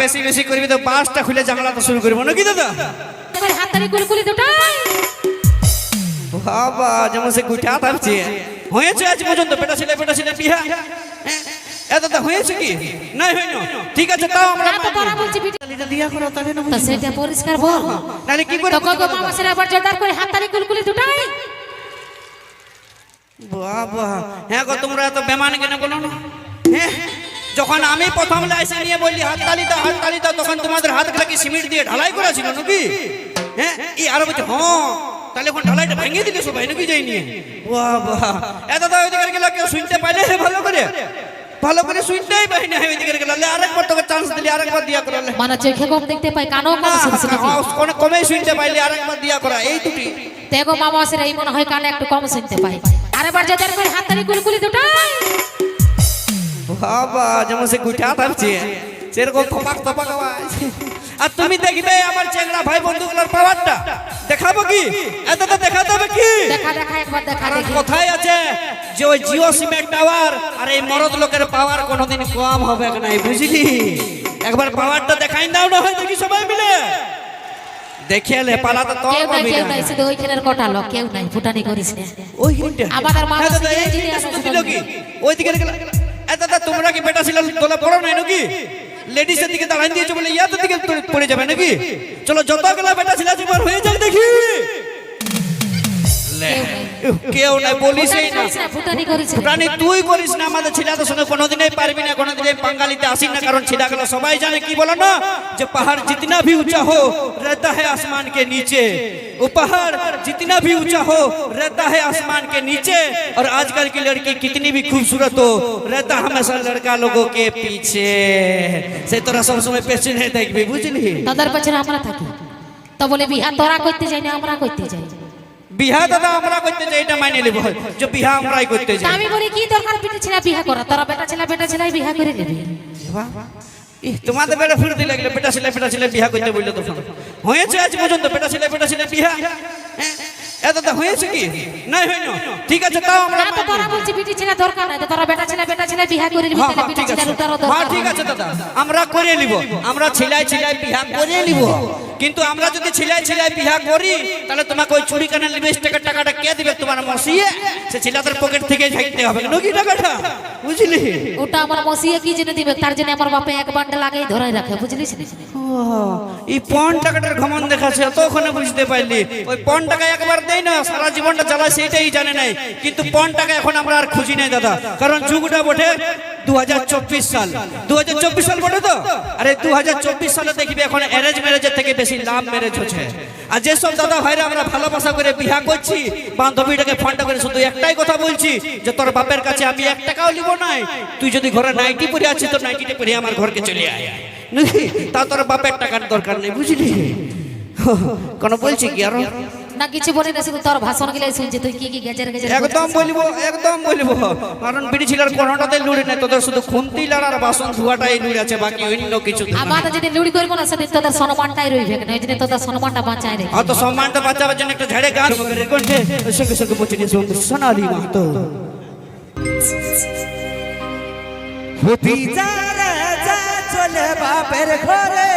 বেশি বেশি করবি তো বাসটা খুলে জানলাটা শুরু করবো নাকি দাদা? হাততালি কুলকুলি দুটাই বাবা যেমন সে গুঠা থাকছে হয়েছে আজ পর্যন্ত পেটা ছেলে বিহা এতটা হয়েছে কি নাই হয়নি ঠিক আছে তাও আমরা তোরা বলছি এটা দিয়া করো তাহলে না তো সেটা পরিষ্কার বল নালে কি করে তো গো মামা সেরা আবার জোরদার করে হাততালি কুলকুলি দুটাই বাবা হ্যাঁ গো তোমরা এত বেমান কেন বলো না হ্যাঁ যখন আমি প্রথম লাইসেন্স নিয়ে বললি হাততালি দাও তখন তোমাদের হাতগুলো কি সিমেন্ট দিয়ে ঢালাই করা ছিল নাকি হ্যাঁ এই আরো বলছে হ্যাঁ তাহলে এখন ঢালাইটা ভেঙে দিলে সবাই নাকি যাইনি বাবা এত দাও ওইদিকে গেলে কেউ শুনতে পাইলে ভালো করে শুনতেই পাই না ওইদিকে গেলে আরেকবার তোকে চান্স দিলি আরেকবার দিয়া করা মানে চোখে কম দেখতে পাই কানও কম শুনছে নাকি কমে শুনতে পাইলি আরেকবার দিয়া করা এই দুটি তেগো মামা সেরা এই মনে হয় কানে একটু কম শুনতে পাই আরেবার জোরদার করে হাততালি কুলকুলি দুটাই বাবা যেমন সে গুঠা থাকছে সেরকম থপাক আওয়াজ আর তুমি দেখবে আমার চেংড়া ভাই বন্ধুগুলোর পাওয়ারটা দেখাবো কি এতটা দেখাতে হবে কি দেখা একবার দেখা দেখি কোথায় আছে যে ওই জিও সিমেন্ট টাওয়ার আর এই মরদ লোকের পাওয়ার কোনোদিন কম হবে না বুঝলি একবার পাওয়ারটা দেখাই দাও না হয় দেখি সবাই মিলে দেখিলে পালাতে তো কেউ নাই শুধু ওইখানের কটা লোক কেউ নাই ফুটানি করিস না ওইখানটা আমাদের মামা জিতে আসছিল কি ওইদিকে গেল এতটা তোমরা কি বেটা ছিল তোলা পড়ো নাই নাকি লেডিসের দিকে দাঁড়ান দিয়েছো বলে ইয়াদের দিকে পড়ে যাবে নাকি চলো যতগুলো বেটা ছিল একবার হয়ে যাক দেখি কেউ নাই বলিস না ফুটানি তুই করিস না আমাদের ছেলেদের সঙ্গে কোনোদিনই পারবি না কোনোদিনই বাঙালিতে আসিস না কারণ ছেলেগুলো সবাই জানে কি বলো না যে पहाड़ जितना भी ऊंचा हो रहता है आसमान के नीचे वो पहाड़ जितना भी ऊंचा हो रहता है आसमान के नीचे और आजकल की लड़की कितनी भी खूबसूरत हो रहता हमेशा लड़का लोगों के पीछे से तोरा सब समय पेछे नहीं देखबी बुझली তাদের পেছনে আমরা থাকি তো বলে বিহা তোরা করতে যাই না আমরা করতে যাই বিহা দাদা আমরা করতে যাই এটা মাইনে লিব যে বিহা আমরাই করতে যাই আমি বলি কি দরকার পিঠে ছেলে বিহা করা তোরা বেটা ছেলে বিহা করে নেবে তোমাদের বেড়ে ফুরতে লাগলে বেটা ছেলে বিহা করতে বললে তো হয়েছে আজ পর্যন্ত বেটা ছেলে বিহা এতটা হয়েছে কি নাই হয়নি ঠিক আছে তাও আমরা তোরা বলছি পিঠে ছেলে দরকার নাই তোরা বেটা ছেলে বিহা করে নিবি তাহলে পিঠে ছেলে উতারও দরকার হ্যাঁ ঠিক আছে দাদা আমরা করে নিব আমরা ছেলাই বিহা করে নিব কিন্তু আমরা যদি ছেলাই বিহা করি তাহলে তোমাকে ওই চুরি কানের লিপস্টিকের টাকাটা কে দিবে তোমার মসিয়ে সে ছেলেদের পকেট থেকে ঝাইতে হবে নাকি টাকাটা বুঝলি ওটা আমার মসিয়ে কি জন্য দিবে তার জন্য আমার বাপে এক বান্ডেল আগেই ধরে রাখে বুঝলিস এই পন টাকাটার ঘমন দেখাচ্ছে তখন বুঝতে পারলি ওই পন টাকা একবার দেই না সারা জীবনটা চালায় সেটাই জানে নাই কিন্তু পন টাকা এখন আমরা আর খুঁজি নাই দাদা কারণ যুগটা বটে 2024 সাল 2024 সাল বটে তো আরে 2024 সালে দেখবি এখন অ্যারেঞ্জ ম্যারেজের থেকে বেশি লাভ ম্যারেজ হচ্ছে আর যে সব দাদা ভাইরা আমরা ভালোবাসা করে বিয়া করছি বান্ধবীটাকে ফোনটা করে শুধু একটাই কথা বলছি যে তোর বাপের কাছে আমি 1 টাকাও নিব নাই তুই যদি ঘরে নাইটি পরে আছিস তো নাইটিতে পরে আমার ঘরকে চলে আয় নাকি তা তোর বাপের টাকার দরকার নেই বুঝলি কোন বলছি কি আর না কিছু বলি না শুধু তোর ভাষণ গিলাই শুনছি তুই কি গেজের একদম বলবো কারণ বিড়ি ছিলার কোনটাতে লুড়ি নাই তোদের শুধু খুন্তি লড়ার বাসন ধোয়াটাই লুড়ি আছে বাকি অন্য কিছু আমাদের যদি লুড়ি করব না সেদিন তোদের সম্মানটাই রইবে না ওই জন্য তোদের সম্মানটা বাঁচায় রে তো সম্মানটা বাঁচাবার জন্য একটা ঝাড়ে গান করে কোনটে সঙ্গে পৌঁছে নিয়ে সোনালি মাতো ভতিজারা যা চলে বাপের ঘরে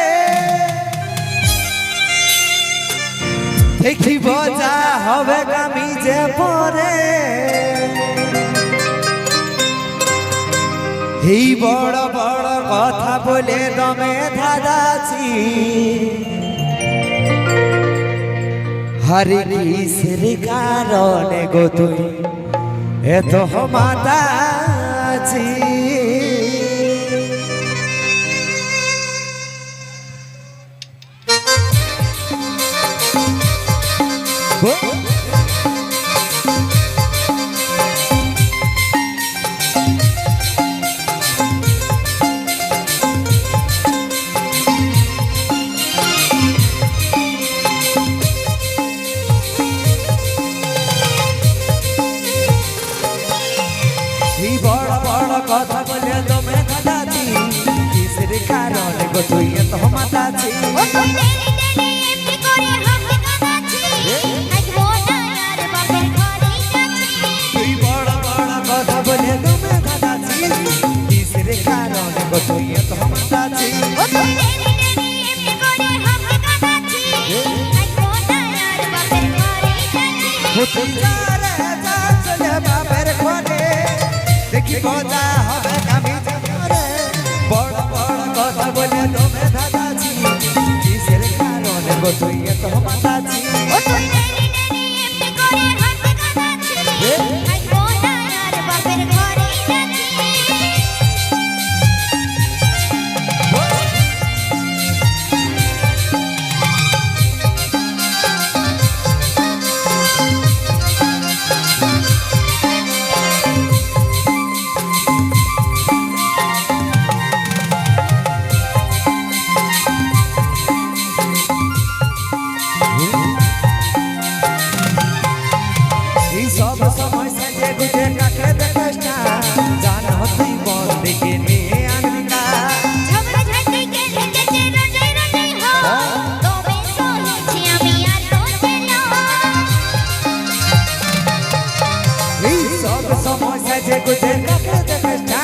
দেখিব যা হবে আমি যে পরে এই বড় বড় কথা বলে দমে ধাঁধাচ্ছি হরি কিসের কারণে গো তুই এত মাতাছি কথা বলে দমে ধাঁধাচ্ছি কিসের কারণে গো তুই এত মাতাচ্ছি তুই বড় বড় কথা বলে দমে ধাঁধাচ্ছি কিসের কারণে গো তুই এত মাতাচ্ছি দেখি মজা হবে আমি জানরে বড় বড় কথা বলে দমে ধাঁধাচ্ছি কিসের কারণে গো তুই এত মাতাচ্ছি ও তুই নেনি নেনি এমনি করে হাতে কাঁদাচ্ছি থাকবো না আর বাপের ঘরে যাচ্ছি এই সব সময় সাজে গুজে কাকে দেখিস না জানো তুই মন দিকে নিয়ে আনবি না ঝগড়া ঝাঁটি কে রেখেছে রোজে রোজে হো তবে সহেছি আমি আর রোজে না এই সব সময় সাজে গুজে কাকে দেখিস না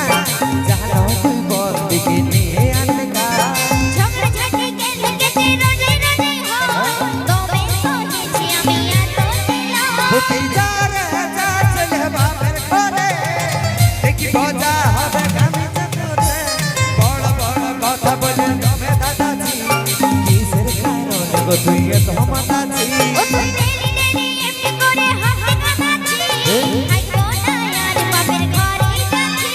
জানো তুই মন দিকে নিয়ে আনবি না ঝগড়া ঝাঁটি কে রেখেছে রোজে রোজে হো তবে সহেছি আমি আর রোজে না বুদ্ধি যা রে যা চলে বাপের ঘরে দেখি মজা হবে আমি জানরে বড় বড় কথা বলে দমে ধাঁধাচ্ছি কিসের কারণে গো তুই এত মাতাচ্ছি ও তুই নেনি নেনি এমনি করে হাতে কাঁদাচ্ছি থাকবো না আর বাপের ঘরে যাচ্ছি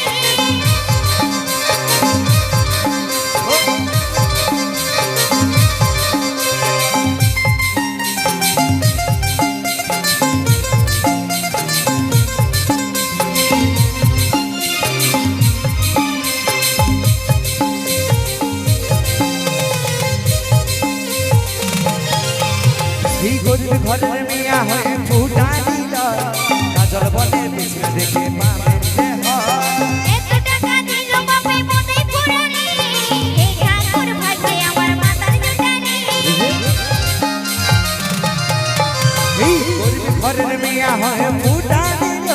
এই গরিব ঘরের মিয়া হয়ে ফুটা দিল কাজল বলে বেশি দেখে পাবেন দেহ এত টাকা দিল বাপে মনে পুরানি এই ঠাকুর ভাগ্যে আমার মাতার জুটানি এই গরিব ঘরের মিয়া হয়ে ফুটা দিল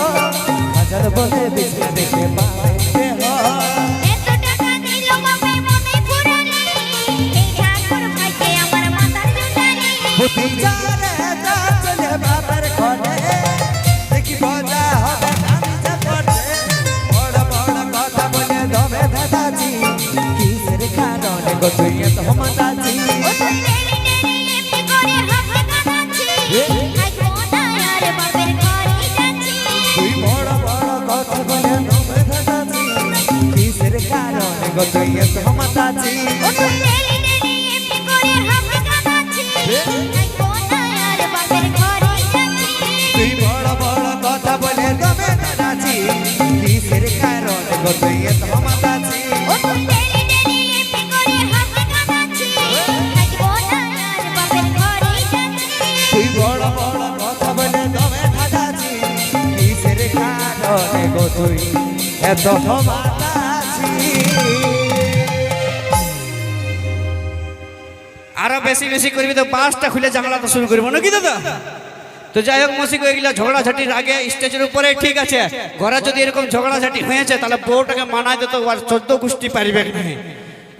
কাজল বলে বেশি দেখে পাবেন দেহ এত টাকা দিল বাপে মনে পুরানি এই ঠাকুর ভাগ্যে আমার মাতার জুটানি বুদ্ধি যা রে যা চলে বাবার ঘরে দেখি মজা হবে আমি জানরে বড় বড় কথা বলে দমে ধাঁধাচ্ছি কিসের কারণে গো তুই এত মাতাচ্ছি ও তুই নেনি নেনি এমনি করে হাতে কাঁদাচ্ছি থাকবো না আর বাপের ঘরে যাচ্ছি তুই বড় বড় কথা বলে দমে ধাঁধাচ্ছি কিসের কারণে গো তুই এত মাতাচ্ছি ও তুই নেনি নেনি এমনি করে হাতে কাঁদাচ্ছি থাকবো না আর বাপের ঘরে যাচ্ছি তুই বড় বড় কথা বলে দমে ধাঁধাচ্ছি কিসের কারণে গো তুই এত মাতাচ্ছি ও তুই নেনি নেনি এমনি করে হাতে কাঁদাচ্ছি থাকবো না আর বাপের ঘরে যাচ্ছি তুই বড় বড় কথা বলে দমে ধাঁধাচ্ছি কিসের কারণে গো তুই এত মাতাচ্ছি আরো বেশি বেশি করবি তো বাসটা খুলে জানলা তো শুরু করবো নাকি দাদা তো যাই হোক মসিক এগুলা ঝগড়াঝাটির আগে স্টেজের উপরে ঠিক আছে ঘরে যদি এরকম ঝগড়াঝাটি হয়েছে তাহলে বউটাকে মানায় দিত আর 14 গোষ্ঠী পারিবে না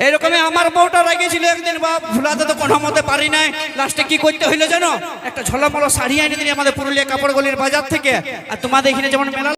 এরকমই আমার বউটা রাগিয়েছিল একদিন বা ভুলাতে তো কোনো মতে পারি নাই লাস্টে কি করতে হইলো জানো একটা ঝলমলো শাড়ি এনে দিলি আমাদের পুরুলিয়া কাপড় গলির বাজার থেকে আর তোমাদের এখানে যেমন মেলা